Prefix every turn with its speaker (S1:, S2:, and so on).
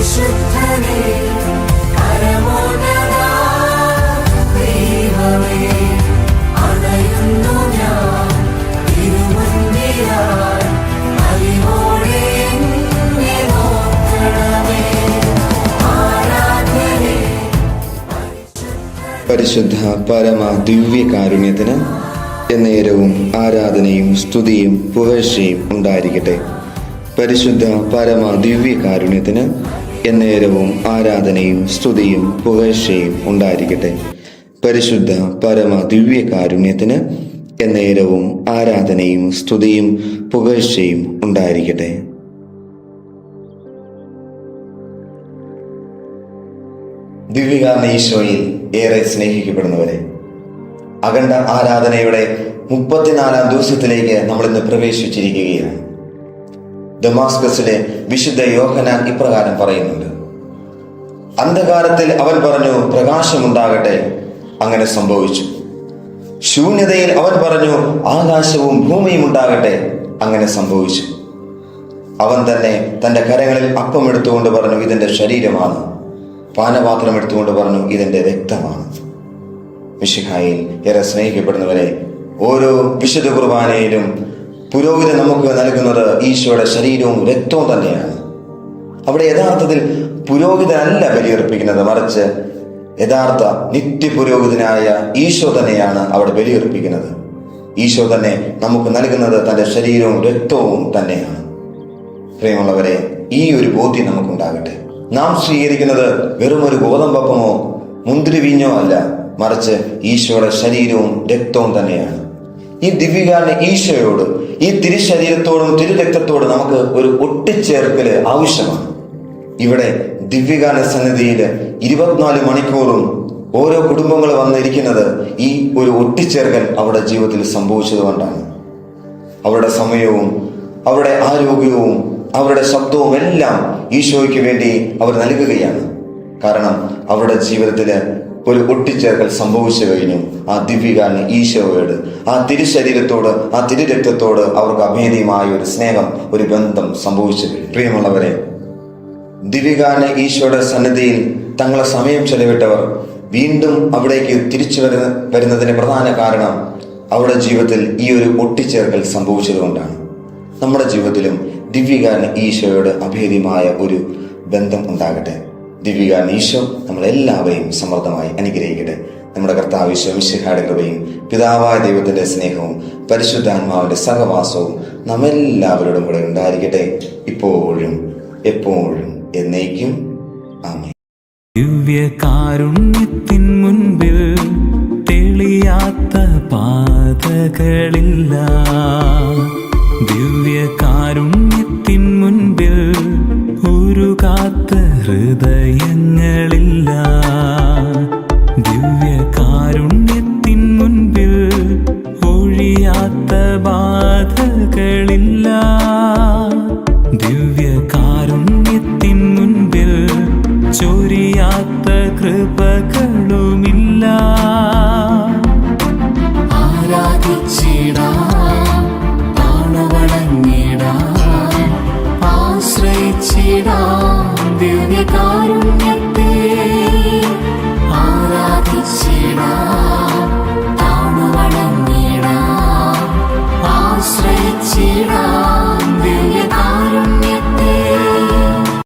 S1: പരിശുദ്ധ പരമ ദിവ്യകാരുണ്യത്തിന് എന്നേരവും ആരാധനയും സ്തുതിയും പുകഴ്ചയും ഉണ്ടായിരിക്കട്ടെ. പരിശുദ്ധ പരമ ദിവ്യകാരുണ്യത്തിന് എന്നേരവും ആരാധനയും സ്തുതിയും പുകഴ്ചയും ഉണ്ടായിരിക്കട്ടെ. പരിശുദ്ധ പരമ ദിവ്യകാരുണ്യത്തിന് എന്നേരവും ആരാധനയും സ്തുതിയും പുകഴ്ചയും ഉണ്ടായിരിക്കട്ടെ. ദിവ്യകാരുണ്യ ഈശോയിൽ ഏറെ സ്നേഹിക്കപ്പെടുന്നവരെ, അഖണ്ഡ ആരാധനയുടെ 34-ാം ദിവസത്തിലേക്ക് നമ്മൾ ഇന്ന് പ്രവേശിച്ചിരിക്കുകയാണ്. ദമാസ്കസിലെ വിശുദ്ധ യോഹന്നാൻ ഇപ്രകാരം പറയുന്നുണ്ട്: അന്ധകാരത്തിൽ അവൻ പറഞ്ഞു, പ്രകാശമുണ്ടാകട്ടെ. അങ്ങനെ സംഭവിച്ചു. ശൂന്യതയിൽ അവൻ പറഞ്ഞു, ആകാശവും ഭൂമിയും ഉണ്ടാകട്ടെ. അങ്ങനെ സംഭവിച്ചു. അവൻ തന്നെ തൻ്റെ കരങ്ങളിൽ അപ്പം എടുത്തുകൊണ്ട് പറഞ്ഞു, ഇതെൻ്റെ ശരീരമാണ്. പാനപാത്രം എടുത്തുകൊണ്ട് പറഞ്ഞു, ഇതെൻ്റെ രക്തമാണ്. മിശിഹായിൽ ഏറെ സ്നേഹിക്കപ്പെടുന്നവരെ, ഓരോ വിശുദ്ധ കുർബാനയിലും പുരോഹിതൻ നമുക്ക് നൽകുന്നത് ഈശോയുടെ ശരീരവും രക്തവും തന്നെയാണ്. അവിടെ യഥാർത്ഥത്തിൽ പുരോഹിതനല്ല ബലിയർപ്പിക്കുന്നത്, മറിച്ച് യഥാർത്ഥ നിത്യപുരോഹിതനായ ഈശോ തന്നെയാണ് അവിടെ ബലിയർപ്പിക്കുന്നത്. ഈശോ തന്നെ നമുക്ക് നൽകുന്നത് തൻ്റെ ശരീരവും രക്തവും തന്നെയാണ്. പ്രിയമുള്ളവരെ, ഈ ഒരു ബോധ്യം നമുക്കുണ്ടാകട്ടെ. നാം സ്വീകരിക്കുന്നത് വെറുമൊരു ഗോതമ്പപ്പമോ മുന്തിരി വീഞ്ഞോ അല്ല, മറിച്ച് ഈശോയുടെ ശരീരവും രക്തവും തന്നെയാണ്. ഈ ദിവ്യകാരുണ്യ ഈശോയോട്, ഈ തിരുശരീരത്തോടും തിരുരക്തത്തോടും നമുക്ക് ഒരു ഒട്ടിച്ചേർക്കല് ആവശ്യമാണ്. ഇവിടെ ദിവ്യകാരുണ്യ സന്നിധിയിൽ 24 മണിക്കൂറും ഓരോ കുടുംബങ്ങൾ വന്നിരിക്കുന്നത് ഈ ഒരു ഒട്ടിച്ചേർക്കൽ അവരുടെ ജീവിതത്തിൽ സംഭവിച്ചത് കൊണ്ടാണ്. അവരുടെ സമയവും അവരുടെ ആരോഗ്യവും അവരുടെ ശബ്ദവും എല്ലാം ഈശോയ്ക്ക് വേണ്ടി അവർ നൽകുകയാണ്. കാരണം അവരുടെ ജീവിതത്തിൽ ഒരു ഒട്ടിച്ചേർക്കൽ സംഭവിച്ചു കഴിഞ്ഞു. ആ ദിവ്യകാരുണ്യ ഈശോയോട്, ആ തിരുശരീരത്തോട്, ആ തിരുരക്തത്തോട് അവർക്ക് അഭേദ്യമായ ഒരു സ്നേഹം, ഒരു ബന്ധം സംഭവിച്ചു കഴിഞ്ഞു. പ്രിയമുള്ളവരെ, ദിവ്യകാരുണ്യ ഈശോയുടെ സന്നിധിയിൽ തങ്ങളെ സമയം ചെലവിട്ടവർ വീണ്ടും അവിടേക്ക് തിരിച്ചു വരുന്നതിന് പ്രധാന കാരണം അവരുടെ ജീവിതത്തിൽ ഈ ഒരു ഒട്ടിച്ചേർക്കൽ സംഭവിച്ചതുകൊണ്ടാണ്. നമ്മുടെ ജീവിതത്തിലും ദിവ്യകാരുണ്യ ഈശോയോട് അഭേദ്യമായ ഒരു ബന്ധം ഉണ്ടാകട്ടെ. ദിവ്യകാരുണ്യ ഈശോ നമ്മളെല്ലാവരെയും സമൃദ്ധമായി അനുഗ്രഹിക്കട്ടെ. നമ്മുടെ കർത്താവ് ഈശോ മിശിഹായുടെ കൃപയും പിതാവായ ദൈവത്തിന്റെ സ്നേഹവും പരിശുദ്ധാത്മാവിന്റെ സഹവാസവും നമ്മെല്ലാവരോടും കൂടെ ഉണ്ടായിരിക്കട്ടെ, ഇപ്പോഴും എപ്പോഴും എന്നേക്കും. ആമേൻ.
S2: ദിവ്യകാരുണ്യത്തിൻ മുൻപിൽ തെളിയാത്ത പാതകളില്ല. ദിവ്യകാരുണ്യത്തിൻ മുൻപിൽ ഉരുകാത്ത ഹൃദയങ്ങളില്ല. ദിവ്യകാരുണ്യത്തിൻ മുൻപിൽ ഒഴിയാത്ത ബാധകളില്ല. ദിവ്യകാരുണ്യത്തിൻ മുൻപിൽ ചൊരിയാത്ത കൃപകളുമില്ല.
S3: ആരാധിച്ചിടാം, താണവണങ്ങിടാം, ആശ്രയിച്ചിടാം ദിവ്യകാരുണ്യം.